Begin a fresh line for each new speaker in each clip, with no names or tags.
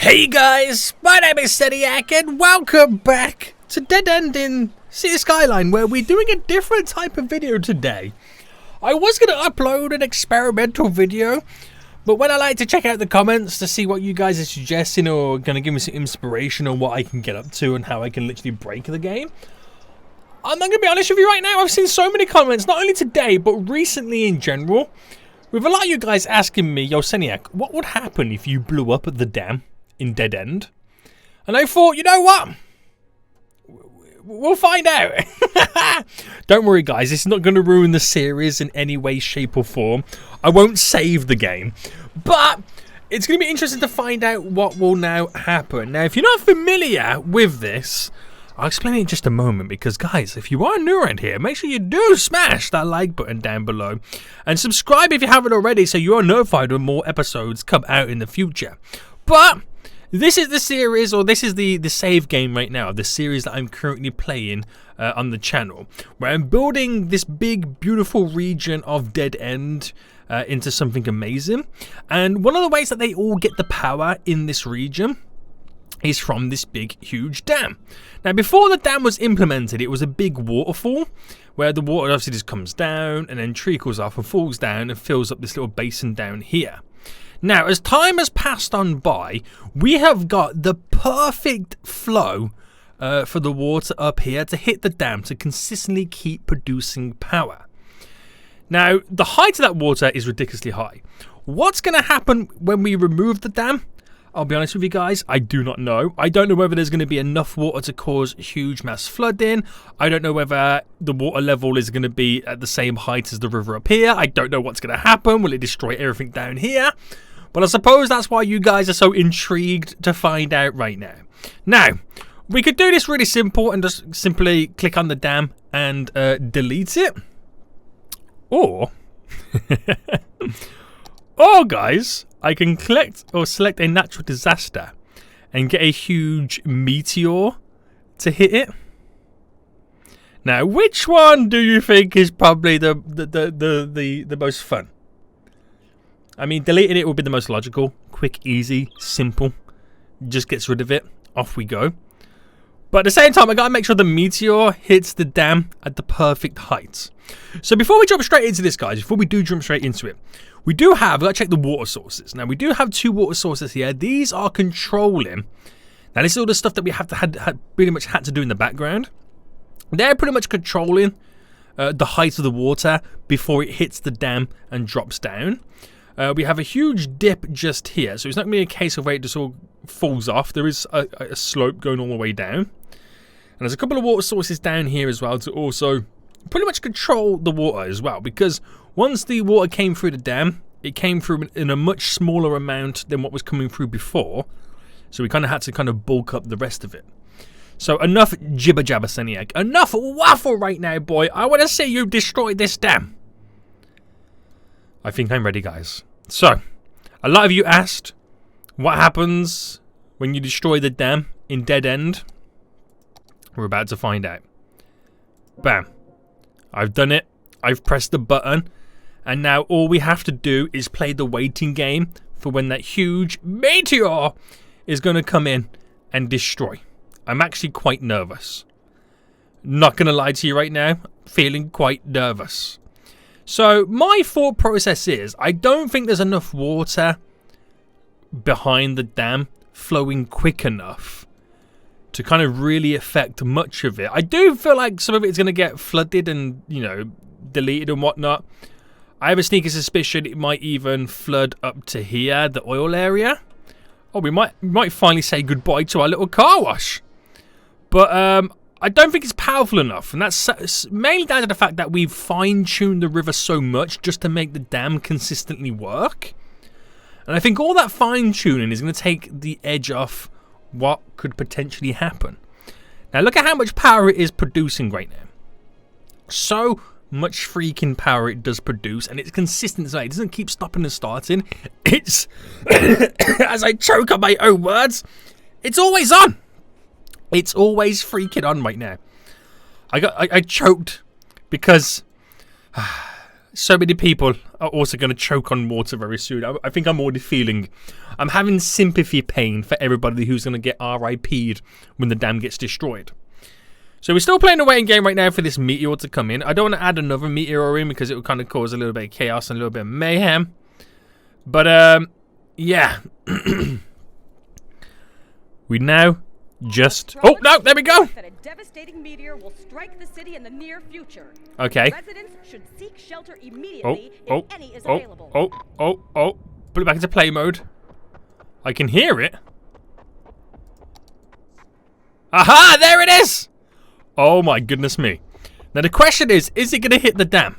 Hey guys, my name is Seniac and welcome back to Dead End in City Skyline, where we're doing a different type of video today. I was going to upload an experimental video, but when I like to check out the comments to see what you guys are suggesting or going to give me some inspiration on what I can get up to and how I can literally break the game, I'm not going to be honest with you right now. I've seen so many comments, not only today, but recently in general, with a lot of you guys asking me, yo Seniac, what would happen if you blew up at the dam in Dead End? And I thought, you know what? We'll find out. Don't worry guys, it's not going to ruin the series in any way, shape or form. I won't save the game. But it's going to be interesting to find out what will now happen. Now, if you're not familiar with this, I'll explain it in just a moment, because guys, if you are new around here, make sure you do smash that like button down below and subscribe if you haven't already, so you are notified when more episodes come out in the future. But this is the series, or this is the save game right now, the series that I'm currently playing on the channel, where I'm building this big, beautiful region of Dead End into something amazing. And one of the ways that they all get the power in this region is from this big, huge dam. Now, before the dam was implemented, it was a big waterfall, where the water obviously just comes down and then trickles off and falls down and fills up this little basin down here. Now, as time has passed on by, we have got the perfect flow for the water up here to hit the dam to consistently keep producing power. Now, the height of that water is ridiculously high. What's going to happen when we remove the dam? I'll be honest with you guys, I do not know. I don't know whether there's going to be enough water to cause huge mass flooding. I don't know whether the water level is going to be at the same height as the river up here. I don't know what's going to happen. Will it destroy everything down here? But I suppose that's why you guys are so intrigued to find out right now. Now, we could do this really simple and just simply click on the dam and delete it. Or, guys, I can collect or select a natural disaster and get a huge meteor to hit it. Now, which one do you think is probably the most fun? I mean, deleting it would be the most logical. Quick, easy, simple. Just gets rid of it. Off we go. But at the same time, I gotta make sure the meteor hits the dam at the perfect height. So before we jump straight into this, guys, before we do jump straight into it, we gotta check the water sources. Now, we do have two water sources here. These are controlling. Now, this is all the stuff that we have pretty much had to do in the background. They're pretty much controlling the height of the water before it hits the dam and drops down. We have a huge dip just here, so it's not going to be a case of where it just all falls off. There is a slope going all the way down. And there's a couple of water sources down here as well to also pretty much control the water as well, because once the water came through the dam, it came through in a much smaller amount than what was coming through before. So we kind of had to kind of bulk up the rest of it. So enough jibber jabber, Seniac. Enough waffle right now, boy. I want to see you destroy this dam. I think I'm ready, guys. So, a lot of you asked, what happens when you destroy the dam in Dead End? We're about to find out. Bam. I've done it. I've pressed the button. And now all we have to do is play the waiting game for when that huge meteor is going to come in and destroy. I'm actually quite nervous. Not going to lie to you right now. Feeling quite nervous. So my thought process is, I don't think there's enough water behind the dam flowing quick enough to kind of really affect much of it. I do feel like some of it's going to get flooded and, you know, deleted and whatnot. I have a sneaky suspicion it might even flood up to here, the oil area. Oh, we might finally say goodbye to our little car wash. But I don't think it's powerful enough, and that's mainly down to the fact that we've fine-tuned the river so much just to make the dam consistently work. And I think all that fine-tuning is going to take the edge off what could potentially happen. Now, look at how much power it is producing right now. So much freaking power it does produce, and it's consistent. So it doesn't keep stopping and starting. It's, as I choke on my own words, it's always on. It's always freaking on right now. I choked because so many people are also going to choke on water very soon. I think I'm already feeling, I'm having sympathy pain for everybody who's going to get RIP'd when the dam gets destroyed. So we're still playing a waiting game right now for this meteor to come in. I don't want to add another meteor in because it would kind of cause a little bit of chaos and a little bit of mayhem. But, yeah. We now just... Oh, no, there we go.
That a devastating meteor will strike the city in the near future.
Okay.
Residents should seek shelter immediately if any is available.
Put it back into play mode. I can hear it. Aha, there it is. Oh my goodness me. Now the question is it going to hit the dam?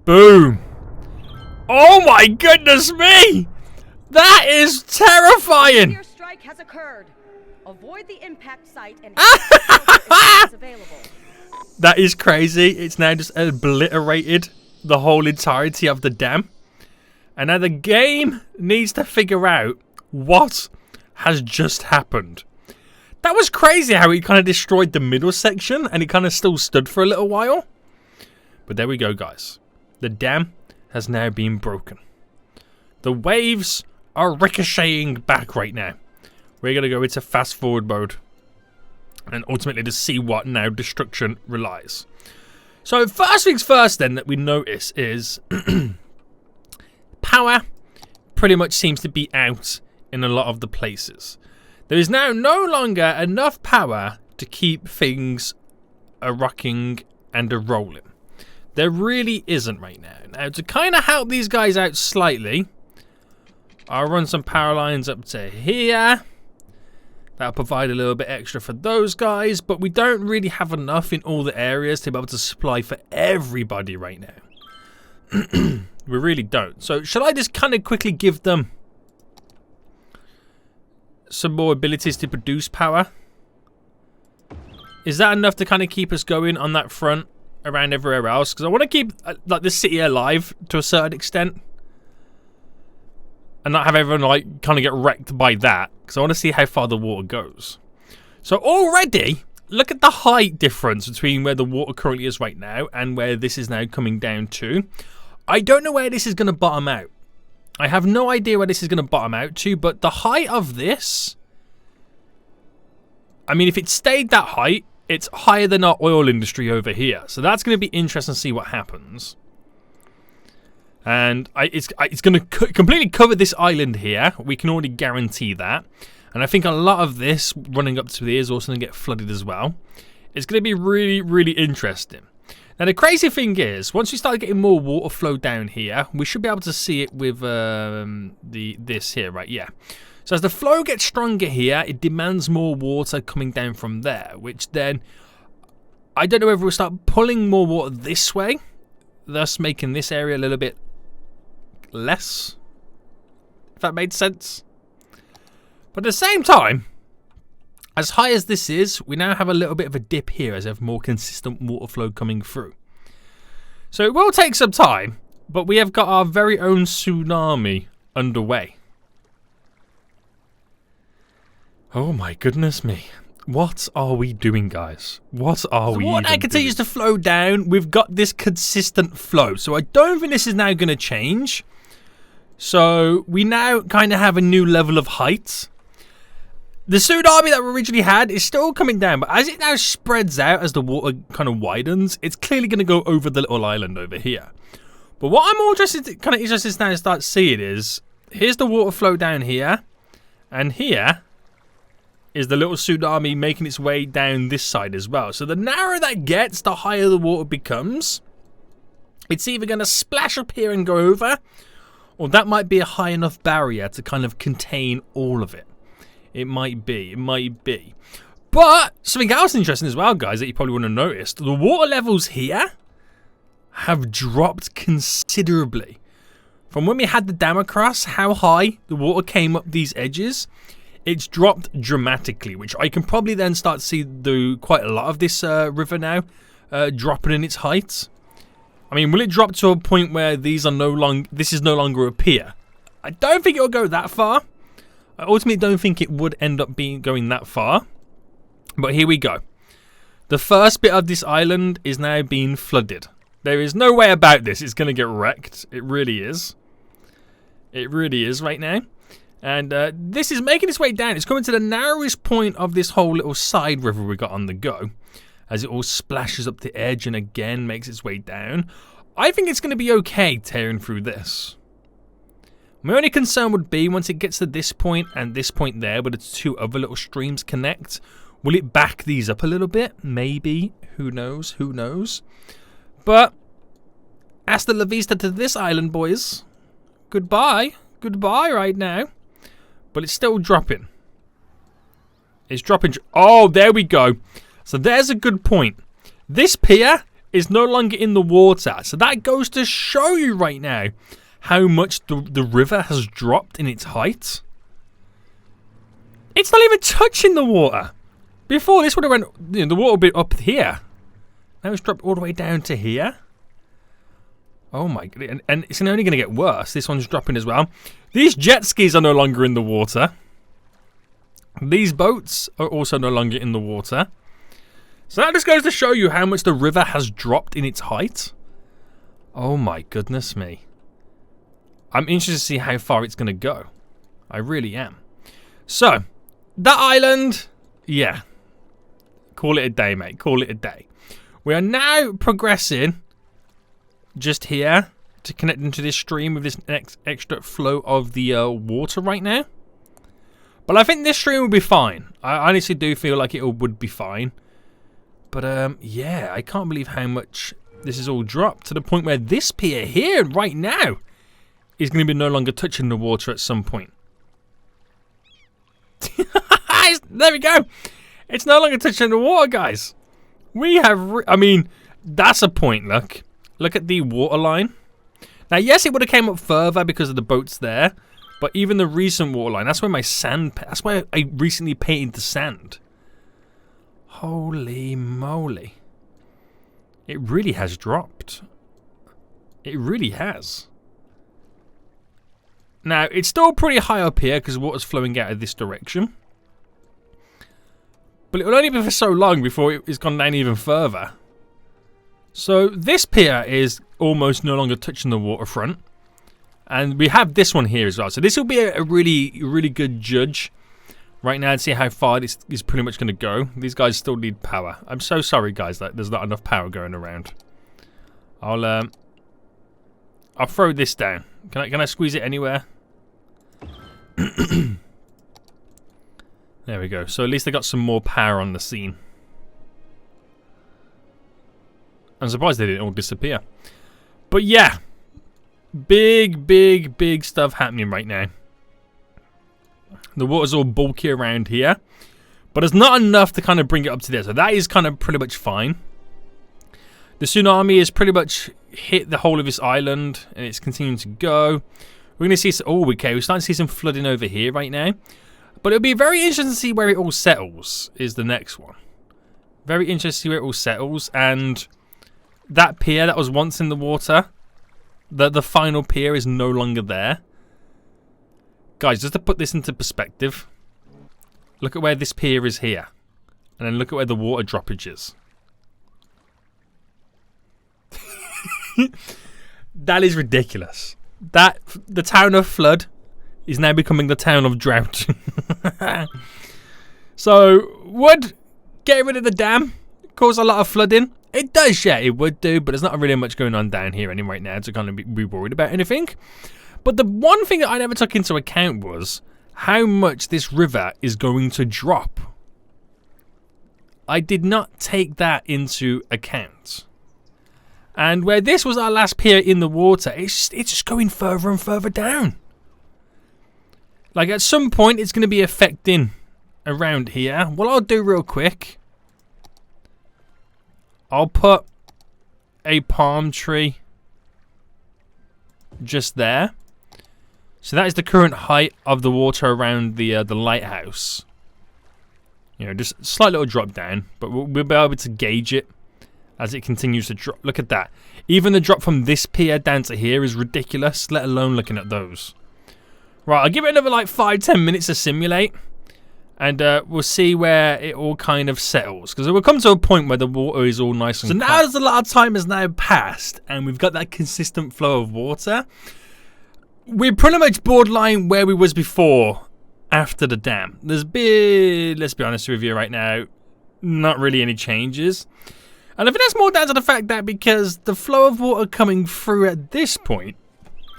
Boom. Oh my goodness me. That is terrifying.
Meteor strike has occurred. Avoid the impact site and shelter is available.
That is crazy. It's now just obliterated the whole entirety of the dam. And now the game needs to figure out what has just happened. That was crazy how it kind of destroyed the middle section and it kind of still stood for a little while. But there we go, guys. The dam has now been broken. The waves are ricocheting back right now. We're going to go into fast forward mode and ultimately to see what now destruction relies. So first things first then that we notice is power pretty much seems to be out in a lot of the places. There is now no longer enough power to keep things a-rocking and a-rolling. There really isn't right now. Now to kind of help these guys out slightly, I'll run some power lines up to here. That'll provide a little bit extra for those guys, but we don't really have enough in all the areas to be able to supply for everybody right now. We really don't. So should I just kind of quickly give them some more abilities to produce power? Is that enough to kind of keep us going on that front around everywhere else? Because I want to keep like the city alive to a certain extent. And not have everyone like kind of get wrecked by that. Because I want to see how far the water goes. So already, look at the height difference between where the water currently is right now and where this is now coming down to. I don't know where this is going to bottom out. I have no idea where this is going to bottom out to. But the height of this... I mean, if it stayed that height, it's higher than our oil industry over here. So that's going to be interesting to see what happens. And it's going to completely cover this island here. We can already guarantee that. And I think a lot of this running up to here is also going to get flooded as well. It's going to be really, really interesting. Now, the crazy thing is, once we start getting more water flow down here, we should be able to see it with this here, right? Yeah. So as the flow gets stronger here, it demands more water coming down from there, which then, I don't know whether we'll start pulling more water this way, thus making this area a little bit less, if that made sense. But at the same time, as high as this is, we now have a little bit of a dip here as we have more consistent water flow coming through. So it will take some time, but we have got our very own tsunami underway. Oh my goodness me. What are we doing, guys? What are we even doing? The water continues to flow down. We've got this consistent flow. So I don't think this is now going to change. So we now kind of have a new level of height. The tsunami that we originally had is still coming down, but as it now spreads out, as the water kind of widens, it's clearly going to go over the little island over here. But what I'm more kind of interested now to start seeing is, here's the water flow down here, and here is the little tsunami making its way down this side as well. So the narrower that gets, the higher the water becomes. It's either going to splash up here and go over, or that might be a high enough barrier to kind of contain all of it. It might be. It might be. But something else interesting as well, guys, that you probably want to notice. The water levels here have dropped considerably. From when we had the dam across, how high the water came up these edges, it's dropped dramatically, which I can probably then start to see quite a lot of this river now dropping in its height. I mean, will it drop to a point where this is no longer a pier? I don't think it'll go that far. I ultimately don't think it would end up going that far. But here we go. The first bit of this island is now being flooded. There is no way about this. It's going to get wrecked. It really is. It really is right now. And this is making its way down. It's coming to the narrowest point of this whole little side river we got on the go. As it all splashes up the edge and again makes its way down. I think it's going to be okay tearing through this. My only concern would be once it gets to this point and this point there where the two other little streams connect. Will it back these up a little bit? Maybe. Who knows? Who knows? But hasta la vista to this island, boys. Goodbye. Goodbye right now. But it's still dropping. It's dropping. Oh, there we go. So there's a good point. This pier is no longer in the water. So that goes to show you right now how much the river has dropped in its height. It's not even touching the water. Before this would have went, you know, the water would be up here. Now it's dropped all the way down to here. Oh my god. And it's only going to get worse. This one's dropping as well. These jet skis are no longer in the water. These boats are also no longer in the water. So that just goes to show you how much the river has dropped in its height. Oh my goodness me. I'm interested to see how far it's going to go. I really am. So, that island, yeah. Call it a day, mate. Call it a day. We are now progressing just here to connect into this stream with this extra flow of the water right now. But I think this stream will be fine. I honestly do feel like it would be fine. But yeah, I can't believe how much this is all dropped to the point where this pier here right now is going to be no longer touching the water at some point. There we go. It's no longer touching the water, guys. We have, I mean, that's a point, look. Look at the water line. Now, yes, it would have came up further because of the boats there. But even the recent water line, that's where my sand, that's why I recently painted the sand. Holy moly. It really has dropped. It really has. Now, it's still pretty high up here because water's flowing out of this direction. But it will only be for so long before it's gone down even further. So this pier is almost no longer touching the waterfront. And we have this one here as well. So this will be a really good judge right now to see how far this is pretty much going to go. These guys still need power. I'm so sorry, guys, that there's not enough power going around. I'll throw this down. Can I squeeze it anywhere? There we go. So at least they got some more power on the scene. I'm surprised they didn't all disappear. But yeah. Big stuff happening right now. The water's all bulky around here. But it's not enough to kind of bring it up to there. So that is kind of pretty much fine. The tsunami has pretty much hit the whole of this island. And it's continuing to go. We're going to see... Oh, okay. We're starting to see some flooding over here right now. But it'll be very interesting to see where it all settles. Is the next one. Very interesting to see where it all settles. And that pier that was once in the water... The final pier is no longer there. Guys, just to put this into perspective, look at where this pier is here. And then look at where the water droppage is. That is ridiculous. The town of flood is now becoming the town of drought. So, would getting rid of the dam cause a lot of flooding? It does, yeah, it would do, but there's not really much going on down here right now to kind of be worried about anything. But the one thing that I never took into account was how much this river is going to drop. I did not take that into account. And where this was our last pier in the water, it's just going further and further down. Like at some point, it's going to be affecting around here. What I'll do real quick... I'll put a palm tree just there. So that is the current height of the water around the lighthouse. You know, just a slight little drop down, but we'll be able to gauge it as it continues to drop. Look at that. Even the drop from this pier down to here is ridiculous, let alone looking at those. Right, I'll give it another like 5-10 minutes to simulate. And we'll see where it all kind of settles. Because it will come to a point where the water is all nice and calm. So now as a lot of time has now passed and we've got that consistent flow of water, we're pretty much borderline where we was before after the dam. There's been, let's be honest with you right now, not really any changes. And I think that's more down to the fact that because the flow of water coming through at this point,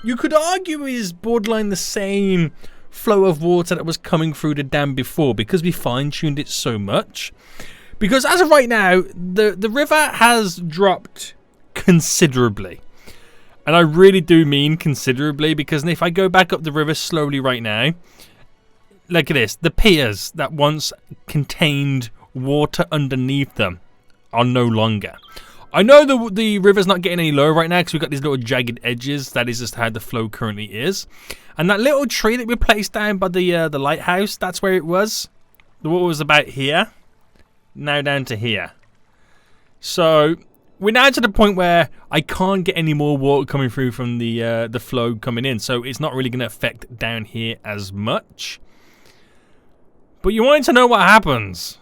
you could argue is borderline the same flow of water that was coming through the dam before, because we fine-tuned it so much. Because as of right now, the river has dropped considerably. And I really do mean considerably, because if I go back up the river slowly right now, look at this. The piers that once contained water underneath them are no longer. I know the river's not getting any lower right now because we've got these little jagged edges. That is just how the flow currently is. And that little tree that we placed down by the lighthouse, that's where it was. The water was about here. Now down to here. So we're now to the point where I can't get any more water coming through from the flow coming in. So it's not really going to affect down here as much. But you wanted to know what happens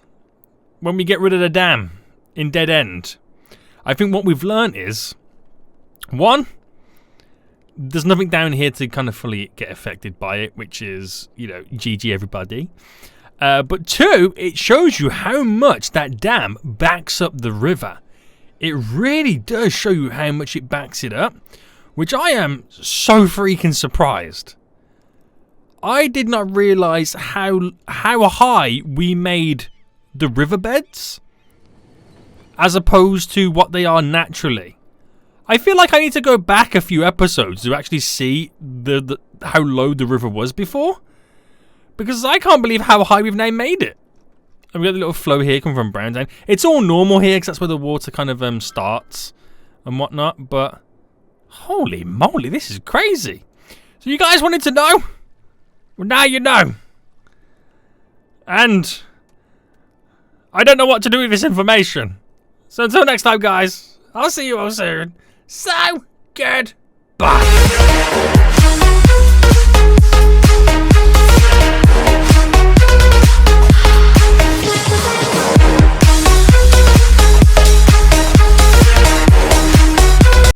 when we get rid of the dam in Dead End. I think what we've learned is, one, there's nothing down here to kind of fully get affected by it, which is, you know, GG everybody. But two, it shows you how much that dam backs up the river. It really does show you how much it backs it up, which I am so freaking surprised. I did not realize how high we made the riverbeds as opposed to what they are naturally. I feel like I need to go back a few episodes to actually see how low the river was before, because I can't believe how high we've now made it. And we've got a little flow here coming from Browndown. It's all normal here because that's where the water kind of starts and whatnot, but holy moly, this is crazy. So you guys wanted to know? Well, now you know. And I don't know what to do with this information. So until next time, guys, I'll see you all soon. So, goodbye.